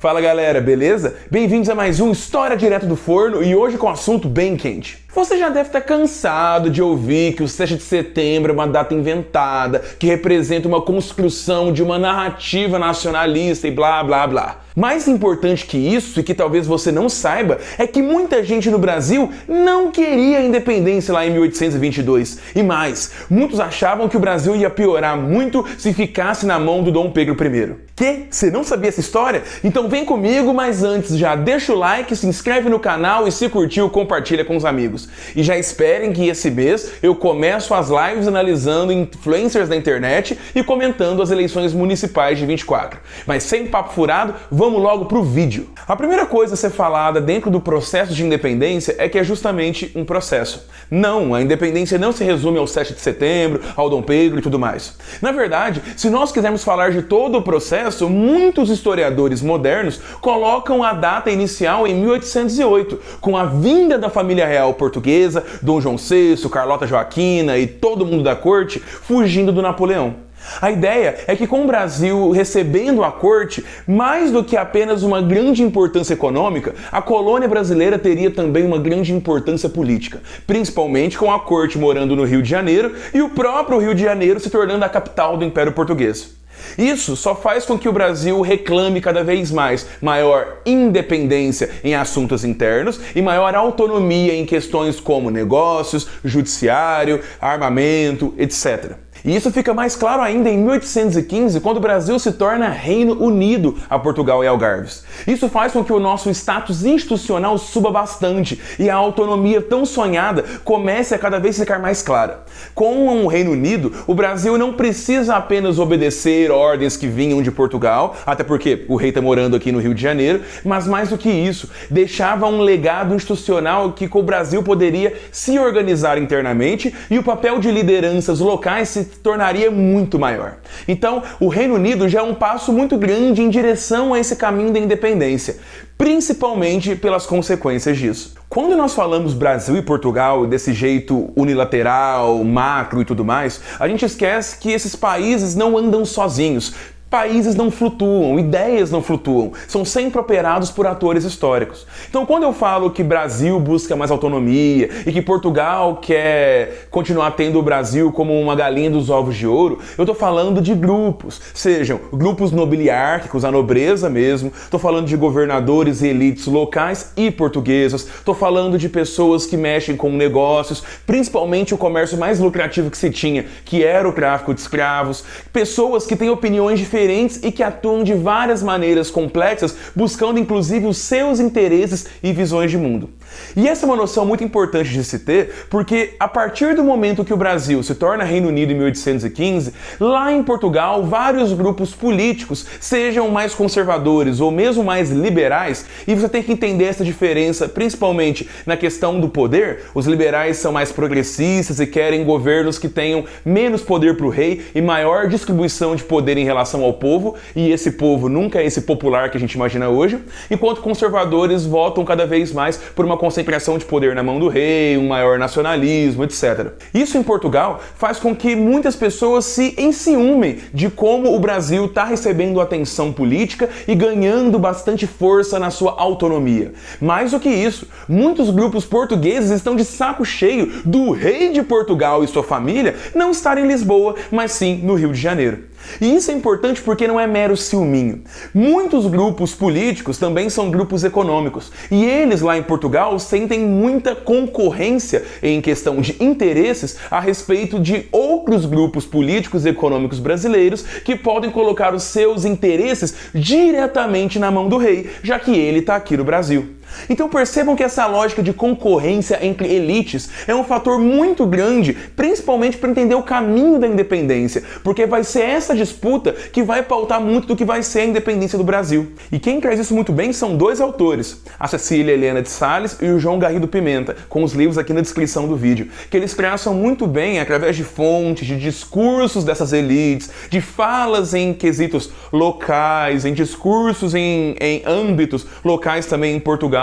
Fala galera, beleza? Bem-vindos a mais um História Direto do Forno e hoje com um assunto bem quente. Você já deve estar cansado de ouvir que o 7 de setembro é uma data inventada, que representa uma construção de uma narrativa nacionalista e blá blá blá. Mais importante que isso, e que talvez você não saiba, é que muita gente no Brasil não queria a independência lá em 1822. E mais, muitos achavam que o Brasil ia piorar muito se ficasse na mão do Dom Pedro I. Que? Você não sabia essa história? Então vem comigo, mas antes já deixa o like, se inscreve no canal e se curtiu, compartilha com os amigos. E já esperem que esse mês eu começo as lives analisando influencers da internet e comentando as eleições municipais de 24. Mas sem papo furado, vamos logo pro vídeo. A primeira coisa a ser falada dentro do processo de independência é que é justamente um processo. Não, a independência não se resume ao 7 de setembro, ao Dom Pedro e tudo mais. Na verdade, se nós quisermos falar de todo o processo, muitos historiadores modernos colocam a data inicial em 1808, com a vinda da família real portuguesa, Dom João VI, Carlota Joaquina e todo mundo da corte fugindo do Napoleão. A ideia é que com o Brasil recebendo a corte, mais do que apenas uma grande importância econômica, a colônia brasileira teria também uma grande importância política, principalmente com a corte morando no Rio de Janeiro e o próprio Rio de Janeiro se tornando a capital do Império Português. Isso só faz com que o Brasil reclame cada vez mais maior independência em assuntos internos e maior autonomia em questões como negócios, judiciário, armamento, etc. E isso fica mais claro ainda em 1815, quando o Brasil se torna Reino Unido a Portugal e Algarves. Isso faz com que o nosso status institucional suba bastante e a autonomia tão sonhada comece a cada vez ficar mais clara. Com o Reino Unido, o Brasil não precisa apenas obedecer ordens que vinham de Portugal, até porque o rei está morando aqui no Rio de Janeiro, mas mais do que isso, deixava um legado institucional que o Brasil poderia se organizar internamente e o papel de lideranças locais se tornaria muito maior. Então, o Reino Unido já é um passo muito grande em direção a esse caminho da independência, principalmente pelas consequências disso. Quando nós falamos Brasil e Portugal desse jeito unilateral, macro e tudo mais, a gente esquece que esses países não andam sozinhos. Países não flutuam, ideias não flutuam, são sempre operados por atores históricos. Então quando eu falo que Brasil busca mais autonomia e que Portugal quer continuar tendo o Brasil como uma galinha dos ovos de ouro, eu estou falando de grupos, sejam grupos nobiliárquicos, a nobreza mesmo, estou falando de governadores e elites locais e portuguesas, estou falando de pessoas que mexem com negócios, principalmente o comércio mais lucrativo que se tinha, que era o tráfico de escravos, pessoas que têm opiniões diferentes e que atuam de várias maneiras complexas, buscando inclusive os seus interesses e visões de mundo. E essa é uma noção muito importante de se ter, porque a partir do momento que o Brasil se torna Reino Unido em 1815, lá em Portugal, vários grupos políticos, sejam mais conservadores ou mesmo mais liberais, e você tem que entender essa diferença principalmente na questão do poder. Os liberais são mais progressistas e querem governos que tenham menos poder para o rei e maior distribuição de poder em relação ao povo, e esse povo nunca é esse popular que a gente imagina hoje, enquanto conservadores votam cada vez mais por uma concentração de poder na mão do rei, um maior nacionalismo, etc. Isso em Portugal faz com que muitas pessoas se enciumem de como o Brasil está recebendo atenção política e ganhando bastante força na sua autonomia. Mais do que isso, muitos grupos portugueses estão de saco cheio do rei de Portugal e sua família não estar em Lisboa, mas sim no Rio de Janeiro. E isso é importante porque não é mero ciúminho. Muitos grupos políticos também são grupos econômicos, e eles lá em Portugal sentem muita concorrência em questão de interesses a respeito de outros grupos políticos e econômicos brasileiros que podem colocar os seus interesses diretamente na mão do rei, já que ele está aqui no Brasil. Então percebam que essa lógica de concorrência entre elites é um fator muito grande, principalmente para entender o caminho da independência, porque vai ser essa disputa que vai pautar muito do que vai ser a independência do Brasil. E quem traz isso muito bem são dois autores, a Cecília Helena de Sales e o João Garrido Pimenta, com os livros aqui na descrição do vídeo, que eles traçam muito bem, através de fontes, de discursos dessas elites, de falas em quesitos locais, em discursos em âmbitos locais também em Portugal,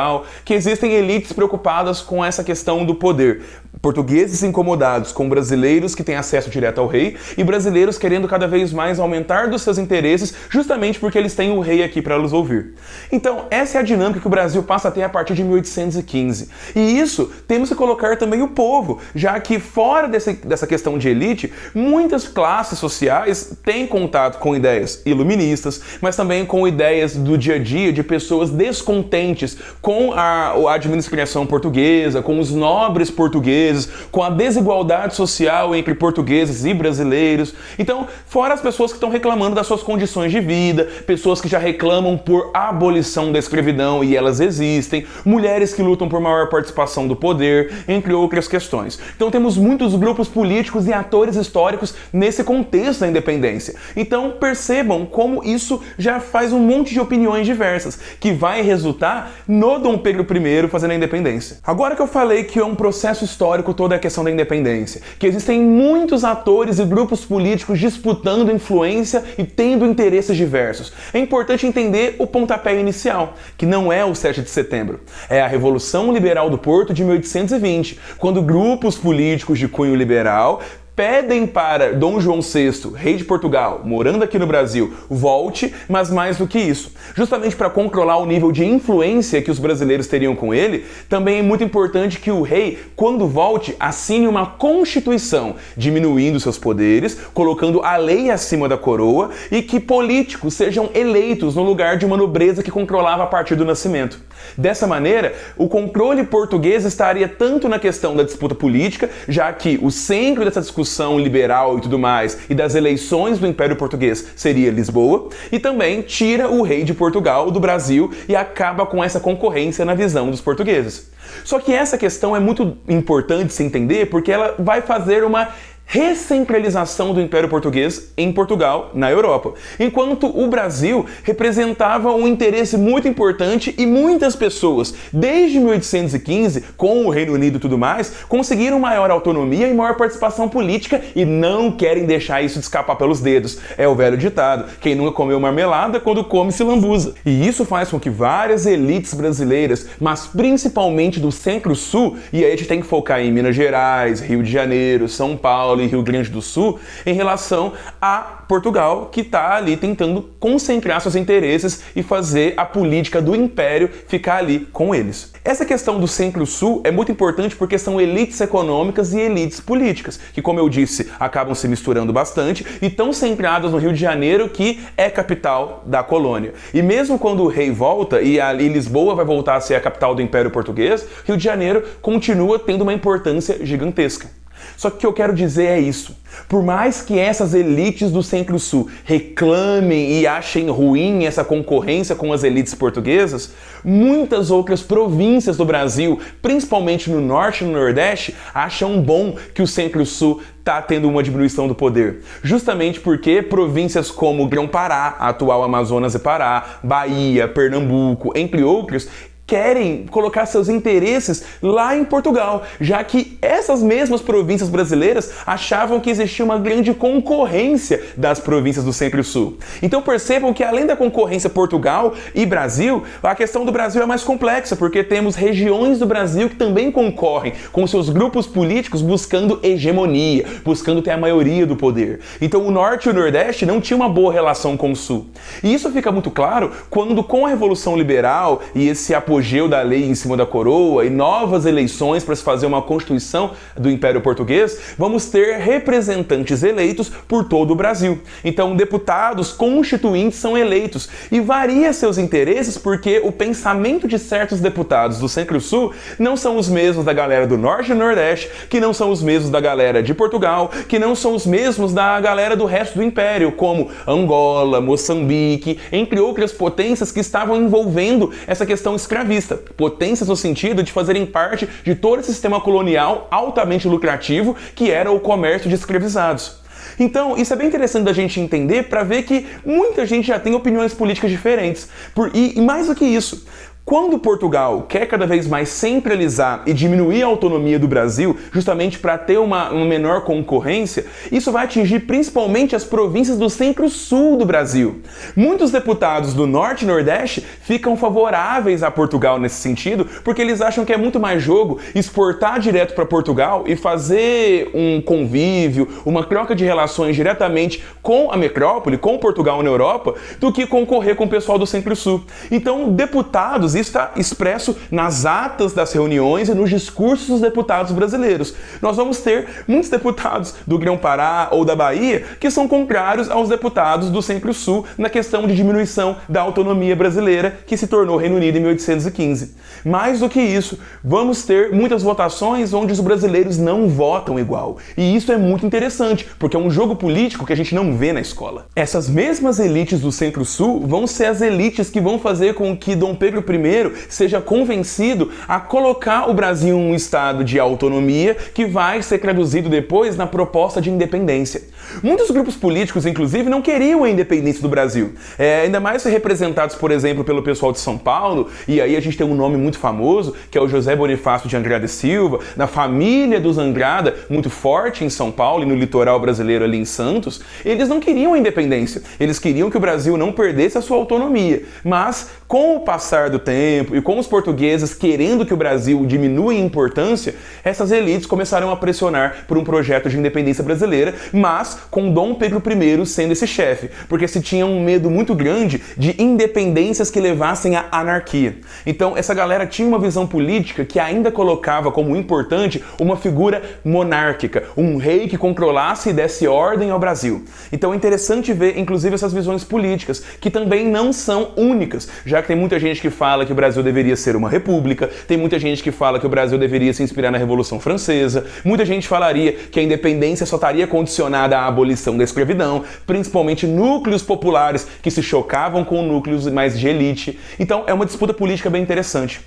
que existem elites preocupadas com essa questão do poder. Portugueses incomodados com brasileiros que têm acesso direto ao rei e brasileiros querendo cada vez mais aumentar dos seus interesses justamente porque eles têm o rei aqui para los ouvir. Então, essa é a dinâmica que o Brasil passa a ter a partir de 1815. E isso temos que colocar também o povo, já que fora dessa questão de elite, muitas classes sociais têm contato com ideias iluministas, mas também com ideias do dia a dia de pessoas descontentes com a administração portuguesa, com os nobres portugueses, com a desigualdade social entre portugueses e brasileiros. Então, fora as pessoas que estão reclamando das suas condições de vida, pessoas que já reclamam por abolição da escravidão e elas existem, mulheres que lutam por maior participação do poder, entre outras questões. Então temos muitos grupos políticos e atores históricos nesse contexto da independência. Então percebam como isso já faz um monte de opiniões diversas, que vai resultar no Dom Pedro I fazendo a independência. Agora que eu falei que é um processo histórico toda a questão da independência, que existem muitos atores e grupos políticos disputando influência e tendo interesses diversos, é importante entender o pontapé inicial, que não é o 7 de setembro, é a Revolução Liberal do Porto de 1820, quando grupos políticos de cunho liberal pedem para Dom João VI, rei de Portugal, morando aqui no Brasil, volte, mas mais do que isso. Justamente para controlar o nível de influência que os brasileiros teriam com ele, também é muito importante que o rei, quando volte, assine uma constituição, diminuindo seus poderes, colocando a lei acima da coroa e que políticos sejam eleitos no lugar de uma nobreza que controlava a partir do nascimento. Dessa maneira, o controle português estaria tanto na questão da disputa política, já que o centro dessa discussão liberal e tudo mais, e das eleições do Império Português seria Lisboa, e também tira o rei de Portugal do Brasil e acaba com essa concorrência na visão dos portugueses. Só que essa questão é muito importante se entender porque ela vai fazer uma recentralização do Império Português em Portugal, na Europa, enquanto o Brasil representava um interesse muito importante e muitas pessoas, desde 1815, com o Reino Unido e tudo mais, conseguiram maior autonomia e maior participação política e não querem deixar isso de escapar pelos dedos. É o velho ditado, quem nunca comeu marmelada, quando come se lambuza. E isso faz com que várias elites brasileiras, mas principalmente do Centro-Sul, e aí a gente tem que focar em Minas Gerais, Rio de Janeiro, São Paulo e Rio Grande do Sul, em relação a Portugal, que está ali tentando concentrar seus interesses e fazer a política do Império ficar ali com eles. Essa questão do Centro-Sul é muito importante porque são elites econômicas e elites políticas, que, como eu disse, acabam se misturando bastante e estão centradas no Rio de Janeiro, que é capital da colônia. E mesmo quando o rei volta e Lisboa vai voltar a ser a capital do Império Português, Rio de Janeiro continua tendo uma importância gigantesca. Só que o que eu quero dizer é isso. Por mais que essas elites do Centro-Sul reclamem e achem ruim essa concorrência com as elites portuguesas, muitas outras províncias do Brasil, principalmente no Norte e no Nordeste, acham bom que o Centro-Sul está tendo uma diminuição do poder. Justamente porque províncias como Grão-Pará, atual Amazonas e Pará, Bahia, Pernambuco, entre outros, querem colocar seus interesses lá em Portugal, já que essas mesmas províncias brasileiras achavam que existia uma grande concorrência das províncias do Centro-Sul. Então percebam que além da concorrência Portugal e Brasil, a questão do Brasil é mais complexa, porque temos regiões do Brasil que também concorrem com seus grupos políticos buscando hegemonia, buscando ter a maioria do poder. Então o Norte e o Nordeste não tinham uma boa relação com o Sul. E isso fica muito claro quando, com a Revolução Liberal e esse apogeu da lei em cima da coroa e novas eleições para se fazer uma constituição do Império Português, vamos ter representantes eleitos por todo o Brasil. Então, deputados constituintes são eleitos e varia seus interesses porque o pensamento de certos deputados do Centro-Sul não são os mesmos da galera do Norte e Nordeste, que não são os mesmos da galera de Portugal, que não são os mesmos da galera do resto do Império, como Angola, Moçambique, entre outras potências que estavam envolvendo essa questão escravista. Potências no sentido de fazerem parte de todo esse sistema colonial altamente lucrativo que era o comércio de escravizados. Então, isso é bem interessante da gente entender para ver que muita gente já tem opiniões políticas diferentes. E mais do que isso, Quando Portugal quer cada vez mais centralizar e diminuir a autonomia do Brasil, justamente para ter uma menor concorrência, isso vai atingir principalmente as províncias do centro-sul do Brasil. Muitos deputados do Norte e Nordeste ficam favoráveis a Portugal nesse sentido, porque eles acham que é muito mais jogo exportar direto para Portugal e fazer um convívio, uma troca de relações diretamente com a metrópole, com Portugal na Europa, do que concorrer com o pessoal do centro-sul. Então, deputados, isso está expresso nas atas das reuniões e nos discursos dos deputados brasileiros. Nós vamos ter muitos deputados do Grão-Pará ou da Bahia que são contrários aos deputados do Centro-Sul na questão de diminuição da autonomia brasileira que se tornou Reino Unido em 1815. Mais do que isso, vamos ter muitas votações onde os brasileiros não votam igual. E isso é muito interessante, porque é um jogo político que a gente não vê na escola. Essas mesmas elites do Centro-Sul vão ser as elites que vão fazer com que Dom Pedro I seja convencido a colocar o Brasil em um estado de autonomia que vai ser traduzido depois na proposta de independência. Muitos grupos políticos, inclusive, não queriam a independência do Brasil. Ainda mais representados, por exemplo, pelo pessoal de São Paulo, e aí a gente tem um nome muito famoso, que é o José Bonifácio de Andrada e Silva, na família dos Andrada, muito forte em São Paulo e no litoral brasileiro ali em Santos. Eles não queriam a independência, eles queriam que o Brasil não perdesse a sua autonomia, mas com o passar do tempo e com os portugueses querendo que o Brasil diminua em importância, essas elites começaram a pressionar por um projeto de independência brasileira, mas com Dom Pedro I sendo esse chefe, porque se tinha um medo muito grande de independências que levassem à anarquia. Então essa galera tinha uma visão política que ainda colocava como importante uma figura monárquica, um rei que controlasse e desse ordem ao Brasil. Então é interessante ver, inclusive, essas visões políticas, que também não são únicas, já que tem muita gente que fala que o Brasil deveria ser uma república, tem muita gente que fala que o Brasil deveria se inspirar na Revolução Francesa, muita gente falaria que a independência só estaria condicionada à abolição da escravidão, principalmente núcleos populares que se chocavam com núcleos mais de elite. Então é uma disputa política bem interessante.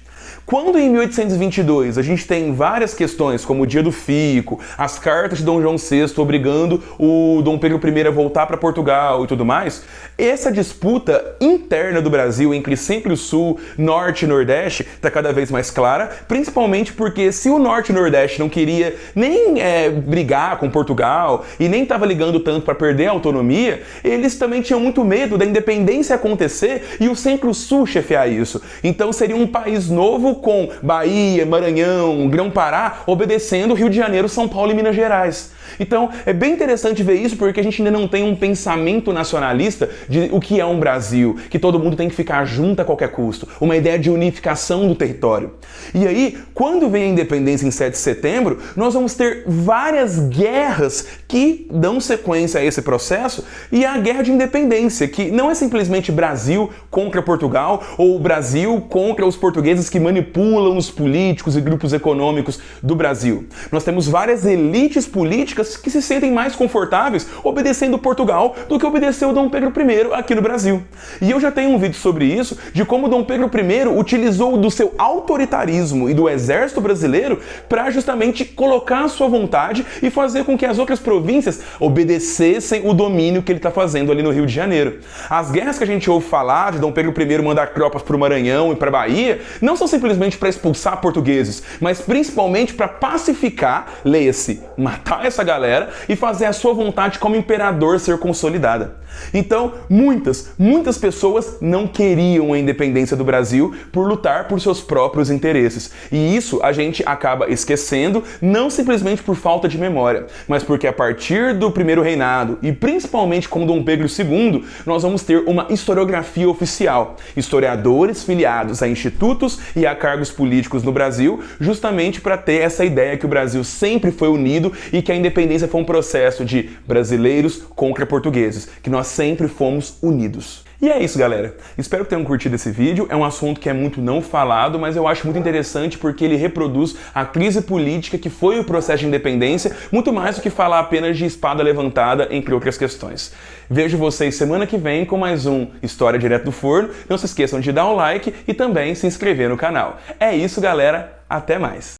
Quando em 1822 a gente tem várias questões, como o Dia do Fico, as cartas de Dom João VI obrigando o Dom Pedro I a voltar para Portugal e tudo mais, essa disputa interna do Brasil entre Centro-Sul, Norte e Nordeste está cada vez mais clara, principalmente porque se o Norte e Nordeste não queria nem brigar com Portugal e nem estava ligando tanto para perder a autonomia, eles também tinham muito medo da independência acontecer e o Centro-Sul chefiar isso. Então seria um país novo com Bahia, Maranhão, Grão-Pará obedecendo Rio de Janeiro, São Paulo e Minas Gerais. Então é bem interessante ver isso porque a gente ainda não tem um pensamento nacionalista de o que é um Brasil, que todo mundo tem que ficar junto a qualquer custo, uma ideia de unificação do território. E aí, quando vem a independência em 7 de setembro, nós vamos ter várias guerras que dão sequência a esse processo, e a Guerra de Independência, que não é simplesmente Brasil contra Portugal ou Brasil contra os portugueses que manipulam os políticos e grupos econômicos do Brasil. Nós temos várias elites políticas que se sentem mais confortáveis obedecendo Portugal do que obedeceu Dom Pedro I aqui no Brasil. E eu já tenho um vídeo sobre isso, de como Dom Pedro I utilizou do seu autoritarismo e do exército brasileiro para justamente colocar a sua vontade e fazer com que as outras províncias obedecessem o domínio que ele está fazendo ali no Rio de Janeiro. As guerras que a gente ouve falar de Dom Pedro I mandar tropas para o Maranhão e para a Bahia não são simplesmente para expulsar portugueses, mas principalmente para pacificar, leia-se, matar essa galera e fazer a sua vontade como imperador ser consolidada. Então, muitas pessoas não queriam a independência do Brasil por lutar por seus próprios interesses. E isso a gente acaba esquecendo, não simplesmente por falta de memória, mas porque a partir do primeiro reinado, e principalmente com Dom Pedro II, nós vamos ter uma historiografia oficial. Historiadores filiados a institutos e a cargos políticos no Brasil, justamente para ter essa ideia que o Brasil sempre foi unido e que a independência foi um processo de brasileiros contra portugueses, que nós sempre fomos unidos. E é isso, galera. Espero que tenham curtido esse vídeo. É um assunto que é muito não falado, mas eu acho muito interessante porque ele reproduz a crise política que foi o processo de independência, muito mais do que falar apenas de espada levantada, entre outras questões. Vejo vocês semana que vem com mais um História Direto do Forno. Não se esqueçam de dar um like e também se inscrever no canal. É isso, galera. Até mais!